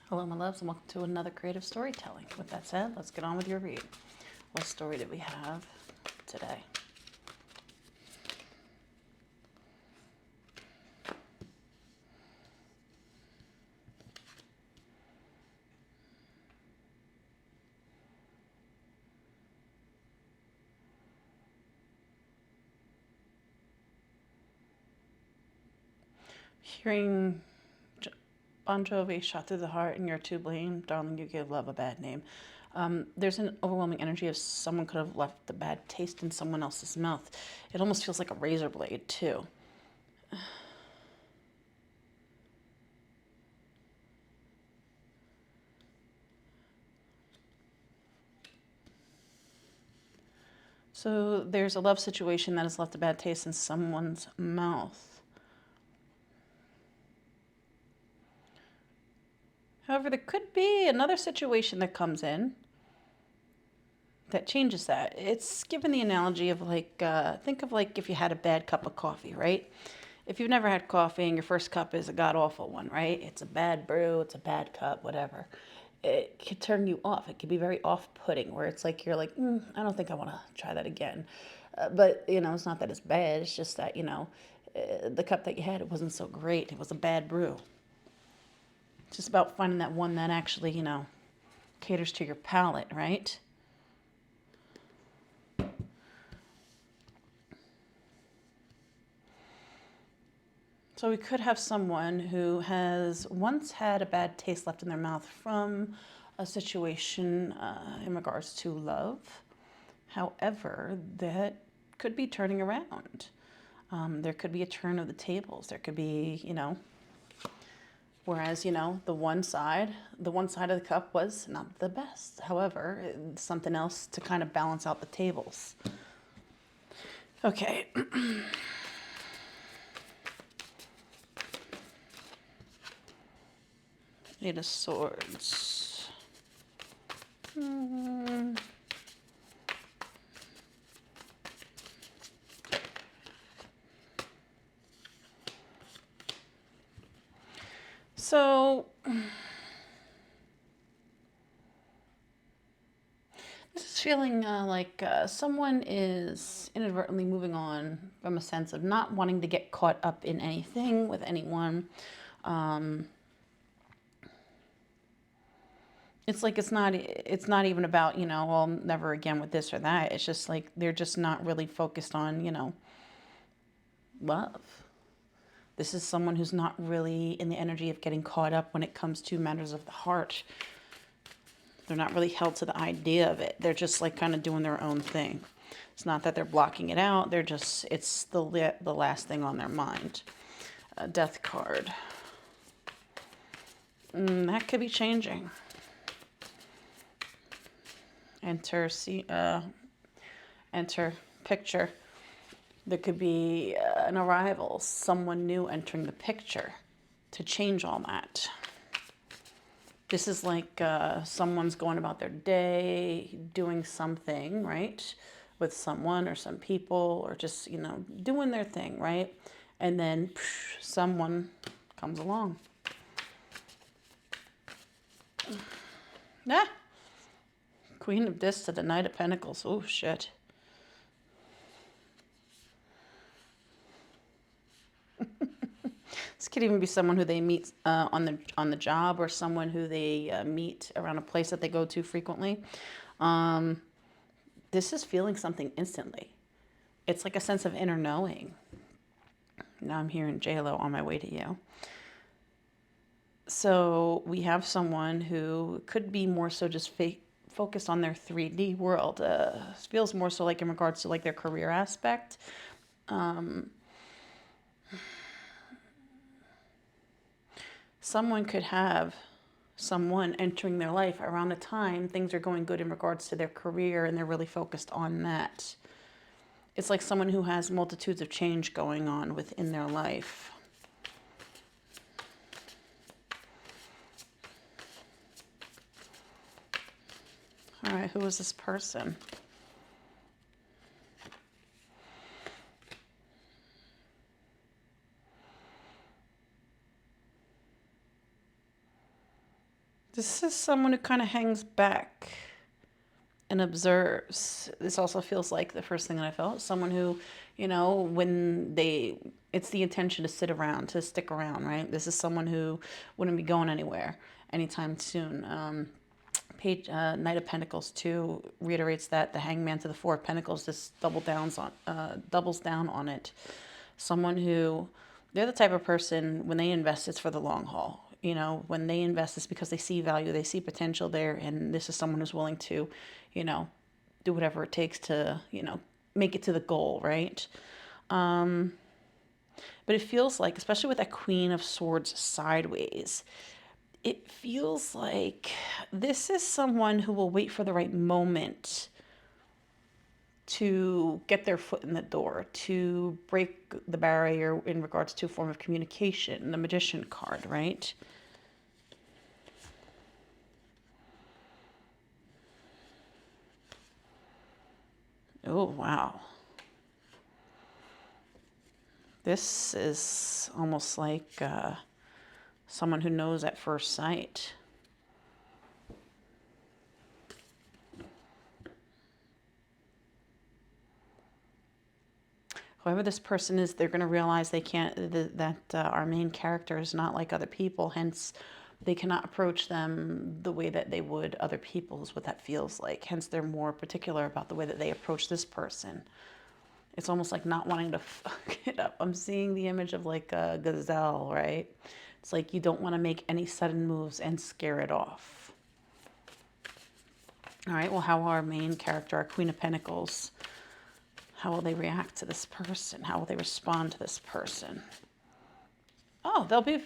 Hello, my loves, and welcome to another creative storytelling. With that said, let's get on with your read. What story did we have today? Hearing Bon Jovi shot through the heart and you're to blame, darling, you give love a bad name. There's an overwhelming energy of someone could have left the bad taste in someone else's mouth. It almost feels like a razor blade, too. So there's a love situation that has left a bad taste in someone's mouth. However, there could be another situation that comes in that changes that. It's given the analogy of like, think of like if you had a bad cup of coffee, right? If you've never had coffee and your first cup is a god awful one, right? It's a bad brew, it's a bad cup, whatever. It could turn you off. It could be very off putting, where it's like you're like, I don't think I want to try that again. But, it's not that it's bad, it's just that, the cup that you had, it wasn't so great. It was a bad brew. It's just about finding that one that actually, caters to your palate, right? So we could have someone who has once had a bad taste left in their mouth from a situation in regards to love. However, that could be turning around. There could be a turn of the tables. There could be, whereas, the one side of the cup was not the best. However, something else to kind of balance out the tables. Okay. Eight of Swords. So, this is feeling like someone is inadvertently moving on from a sense of not wanting to get caught up in anything with anyone. It's like it's not even about, well, never again with this or that. It's just like they're just not really focused on, love. This is someone who's not really in the energy of getting caught up when it comes to matters of the heart. They're not really held to the idea of it. They're just like kind of doing their own thing. It's not that they're blocking it out. It's the last thing on their mind. A Death card. That could be changing. Enter picture. There could be an arrival, someone new entering the picture to change all that. This is like someone's going about their day, doing something, right? With someone or some people, or just, doing their thing, right? And then someone comes along. Ah! Queen of Discs to the Knight of Pentacles. Oh, shit. This could even be someone who they meet on the job, or someone who they meet around a place that they go to frequently. This is feeling something instantly. It's like a sense of inner knowing. Now I'm hearing J-Lo, on my way to you. So we have someone who could be more so just focused on their 3D world. Feels more so like in regards to like their career aspect. Someone could have someone entering their life around a time things are going good in regards to their career, and they're really focused on that. It's like someone who has multitudes of change going on within their life. All right, who is this person? This is someone who kind of hangs back and observes. This also feels like the first thing that I felt. Someone who, when it's the intention to sit around, to stick around, right? This is someone who wouldn't be going anywhere anytime soon. Knight of Pentacles 2 reiterates that the Hangman to the Four of Pentacles just doubles down on it. Someone who, they're the type of person, when they invest, it's for the long haul. When they invest, it's because they see value, they see potential there, and this is someone who's willing to, do whatever it takes to, make it to the goal, right? But it feels like, especially with that Queen of Swords sideways, it feels like this is someone who will wait for the right moment to get their foot in the door, to break the barrier in regards to a form of communication, the Magician card, right? Oh, wow. This is almost like someone who knows at first sight. Whoever this person is, they're going to realize they can't, that our main character is not like other people. Hence, they cannot approach them the way that they would other people, is what that feels like. Hence, they're more particular about the way that they approach this person. It's almost like not wanting to fuck it up. I'm seeing the image of like a gazelle, right? It's like you don't want to make any sudden moves and scare it off. All right, well, how our main character, our Queen of Pentacles, how will they react to this person? How will they respond to this person? Oh, they'll be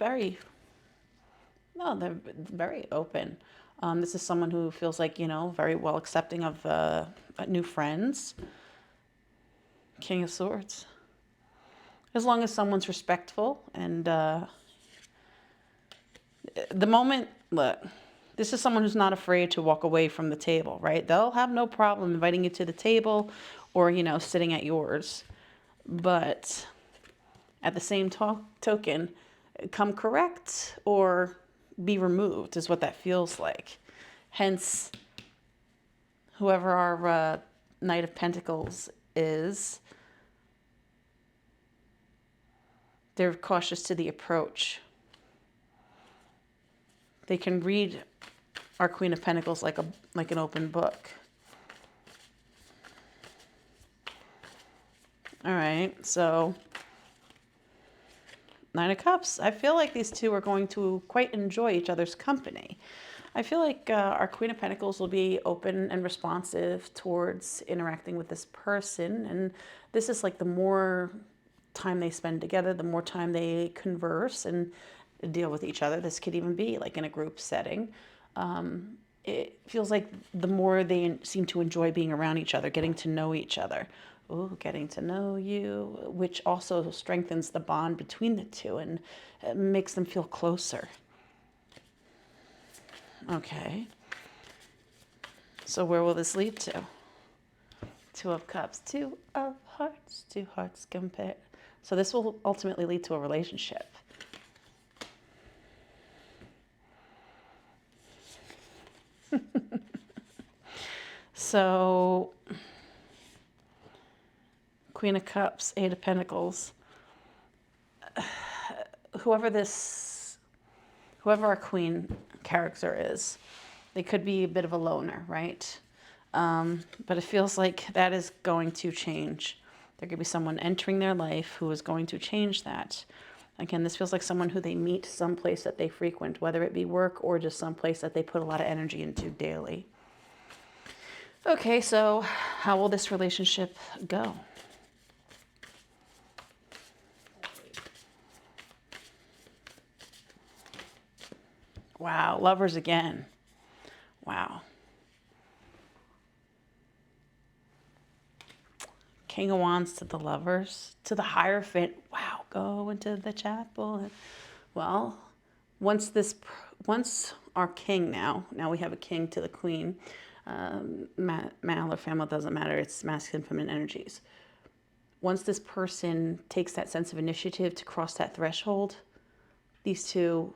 they're very open. This is someone who feels like, very well accepting of new friends. King of Swords. As long as someone's respectful and the moment, look, this is someone who's not afraid to walk away from the table, right? They'll have no problem inviting you to the table or, sitting at yours. But at the same token, come correct or be removed is what that feels like. Hence, whoever our Knight of Pentacles is, they're cautious to the approach. They can read our Queen of Pentacles like an open book. All right, so Nine of Cups. I feel like these two are going to quite enjoy each other's company. I feel like our Queen of Pentacles will be open and responsive towards interacting with this person. And this is like the more time they spend together, the more time they converse and deal with each other. This could even be like in a group setting. It feels like the more they seem to enjoy being around each other, getting to know each other. Ooh, getting to know you, which also strengthens the bond between the two and makes them feel closer. Okay. So where will this lead to? Two of Cups, Two of Hearts, two hearts compare. So this will ultimately lead to a relationship. So, Queen of Cups, Eight of Pentacles. Whoever our queen character is, they could be a bit of a loner, right? But it feels like that is going to change. There could be someone entering their life who is going to change that. Again, this feels like someone who they meet someplace that they frequent, whether it be work or just someplace that they put a lot of energy into daily. Okay, so how will this relationship go? Wow, Lovers again. Wow. King of Wands to the Lovers, to the Hierophant. Wow, go into the chapel. Well, once our king now we have a king to the queen, male or female, doesn't matter, it's masculine, feminine energies. Once this person takes that sense of initiative to cross that threshold, these two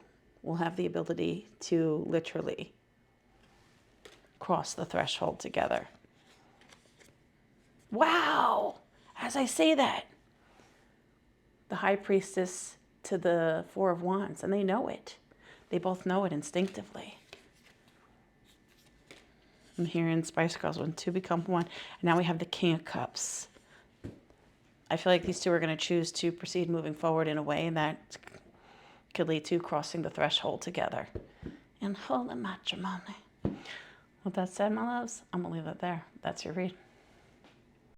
will have the ability to literally cross the threshold together. Wow! As I say that, the High Priestess to the Four of Wands, and they know it. They both know it instinctively. I'm hearing Spice Girls, when two become one. And now we have the King of Cups. I feel like these two are going to choose to proceed moving forward in a way that could lead to crossing the threshold together in holy matrimony. With that said, my loves, I'm going to leave it there. That's your read.